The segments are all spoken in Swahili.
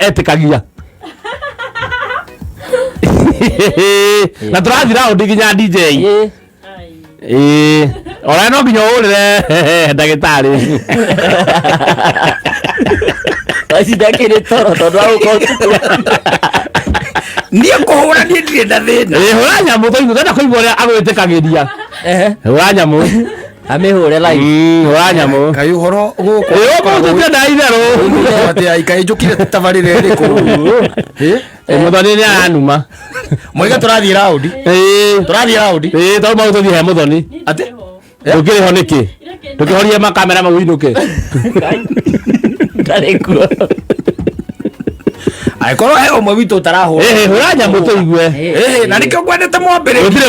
etikagia na turathira undiginya DJ ora no nginya urire ndagitari asi ndakire toro tondu au nie kuhura nie ndire ndathina hura nyamu to ndenda kuigua ria agwitikagiria hura nyamu amihure live hura nyamu kai uhoro guko tutienda itherũ ati aikai njukire tabarire riku muthoni ni anuma moiga turathie round to mau tuthie he muthoni ati tukiri ho niki tukihorie makamera mau inuke ndarekuo aikorwo he umwe witu tarahura hura nyamu tuigue na nikio kwendete mwambire ndire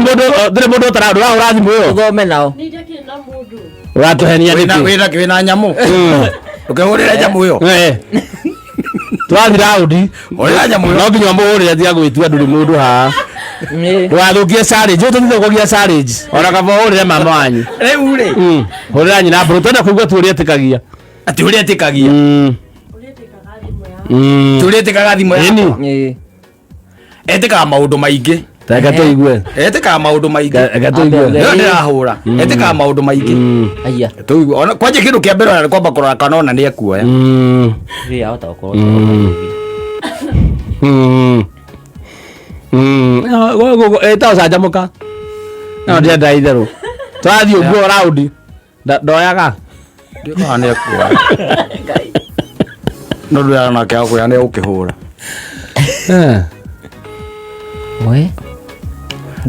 mundu utarahura thimu yo uthome nao uratuhenia niki wina nyamu ukihurira nyamu yo turathi raundi urira nyamu yo no nginya muhurire tiga gwitua nduri mundu ha ndwathukie challenge tutithukagia challenge ona kaba hurire mama wanyu riu ri hurira nyina bro twenda kuigua tu uria etikagia ati uria etikagia turetikaga thimu yakwa etikaga maundu maingi teka tuigue etikaga maundu maingi teka tuigue ndio ndirahura etikaga maundu maingi aya tuigue ona kwanje kindu kia mbere ona kwamba kurora kanona ni ekuoya ri ahota gukoro gogo eta ucanjamuka no ndienda itherũ twathi ũguo raundi ndoyaga ndio kana ekuoya no ndio na kia kuya ni ukihura we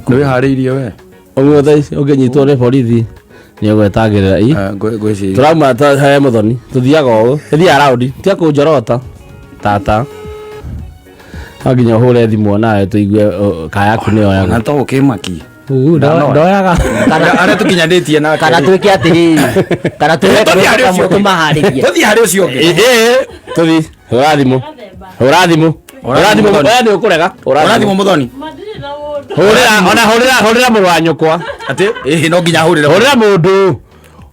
ndio hariirie we ũguo tha ici ũngĩnyitwo nĩ borithi nĩ ũgwetagĩrĩra i ngwĩciria tũrauma he mũthoni tũthiaga ũũ tũthiaga raundi tia kũnjorota tata no nginya ũhũre thimũ nawe tũigue kayaku nĩyoyaga na to ukimaki ndoyaga aria tukinyanĩtie nake kana twĩke atĩrĩrĩ kana tũmaharĩrie tuthie harĩ ũcio ũngĩ tũthi hũra thimũ hũra thimũ oya nĩ ũkũrega hũra thimũ mũthoni hũrĩra mũrũ wa nyũkwa ati no nginya hũrĩre hũrĩra mũndũ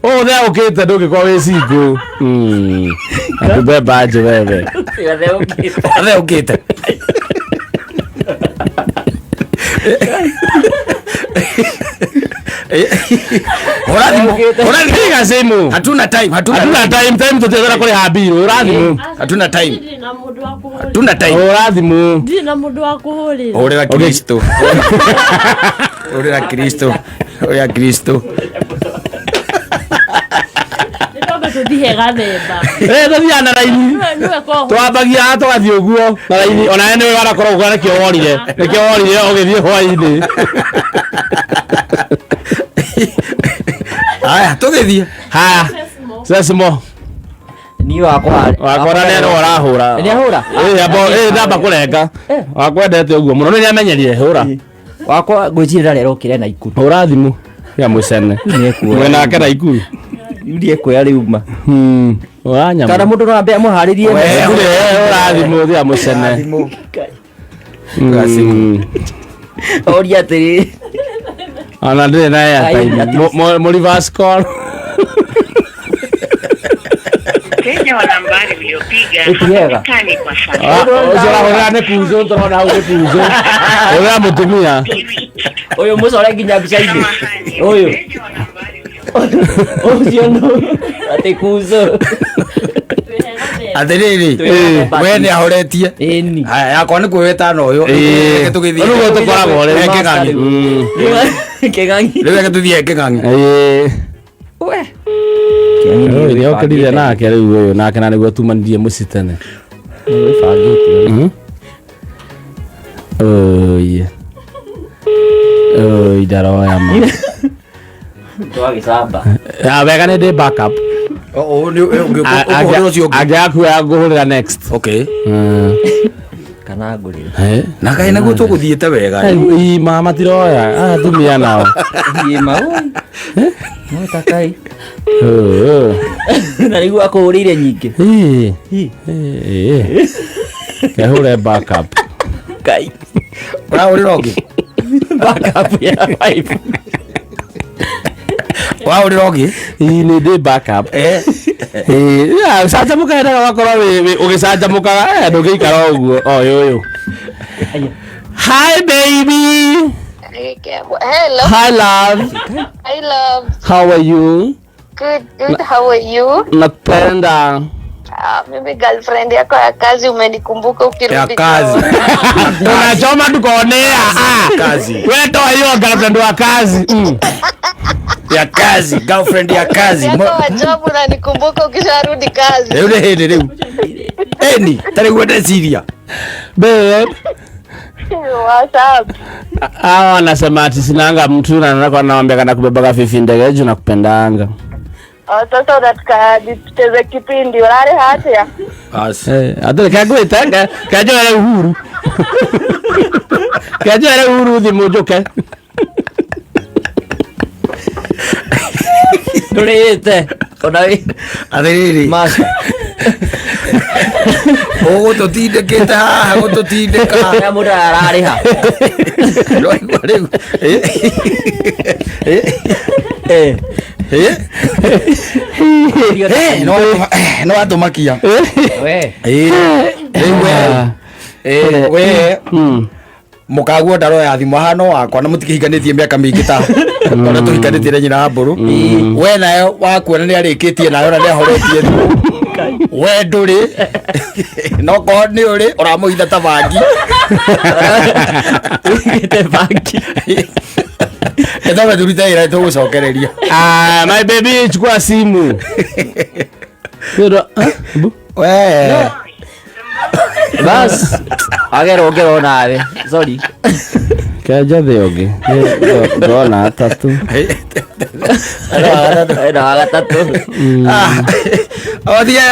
ũthea ũkĩte ndũngĩkorwo wĩ cingũ akũmbemba njĩ webe athe ũkĩte hũra piga simu hatuna time tũtiethera kũrĩha mbiru hũra thimũ hatuna time hũra thimũ ndirĩ na mũndũ wa kũhũrĩra hũrĩra Kristo hũrĩra Kristo hũrĩra Kristo nĩ twambe tũthihe gathemba tũthiaga na raini twambagia haha tũgathiĩ ũguo na raini onawe nĩwe wanakorwo ũguo nĩkĩo worire ũgĩthiĩ hwainĩ haya tũgĩthiĩ haya Sesimo ni wakwa neno ũrahũra nĩ ahũra ndamba kũrenga wakwendete ũguo mũno nĩ amenyerire hũra wakwa ngwĩciria rero kire na ikuru hũra thimũ ya mũcene mwenake na ikuru ndiye kuya riuma hũra nyamũ kana mũndũ no ambe amũharĩrie hũra thimũ ya mũcene oria atĩrĩ ona ndĩrĩ na airtime mũ reverse call Mteja wa nambari uliopiga hapatikani kwa sasa. Hũra nĩ kuzo tũrona hau nĩ kuzo hũra mũtumia ũyũ mũcore nginya mbica-inĩ ũyũ ũcio no atĩ kuzo atĩrĩrĩ we nĩ ahũretie ĩni haya yakwa nĩ kwĩwĩta na ũyũ reke tũgĩthiĩ ũguo tũkoragwo kĩng'ang'i kĩng'ang'i rĩu reke tũthiĩ kĩng'ang'i we nĩ okĩrire nake rĩu ũyũ nake na nĩguo tumanirie mũciĩ tene ndaroya ma twagĩcamba wega nĩ ndĩ backup angĩakuoya ngũhũrĩra next okay kana ngũrĩra na kaĩ naguo tũgũthiĩte wega ima matiroya atumia nao ima no takai na nĩguo akũhũrĩire nyingĩ kehũre backup kai ũrahũrĩra ũngĩ backup ya wife Wa uri rogi. Ini de backup. Ya saja muka enda wakora we ugisaja muka ndugikara uguo. Oyo. Hi baby. Hello. Hi love. Hi love. How are you? Good. How are you? Napenda. Mimi girlfriend yako ya kazi umenikumbuka ukirudi. Ya kazi. Tunachoma tukaonea. Kazi. Wewe toa hiyo girlfriend wa kazi. Ya kazi, girlfriend ya kazi. Yako wa job unanikumbuka ukisharudi kazi. Ule hende leo. Eni, tare kwenda Syria. Babe. What's up? Hawa wanasema ati sinanga mtu na nataka naambia kana kubebaga fifi ndege juu nakupendanga. Sasa unataka tucheze kipindi ulale hatia. Adole kagweta kajo ile uhuru. Kajo ile uhuru di mojoke. Ndurite. Onai. Athiri. Mas. Ogo tutindikite haha gututindika. Ya muda arariha. No atumakia. We mukaguo ndaro ya thimu hano wakwa na mutikihikanĩtie mĩaka mĩingĩ ta ona tũhikanĩtie nyina mburu we nayo wakuona nĩ arĩkĩtie nayo na nĩ ahoretie thimũ we ndũrĩ no ko nĩ ũrĩ ũramũhitha ta bangi Te banki. etawe turute ira tũgũcokereria My baby chukua simu. we Bas. Agero nawe. Sorry. Kaja theoge. Ndona tatu. Ena agatatu. othia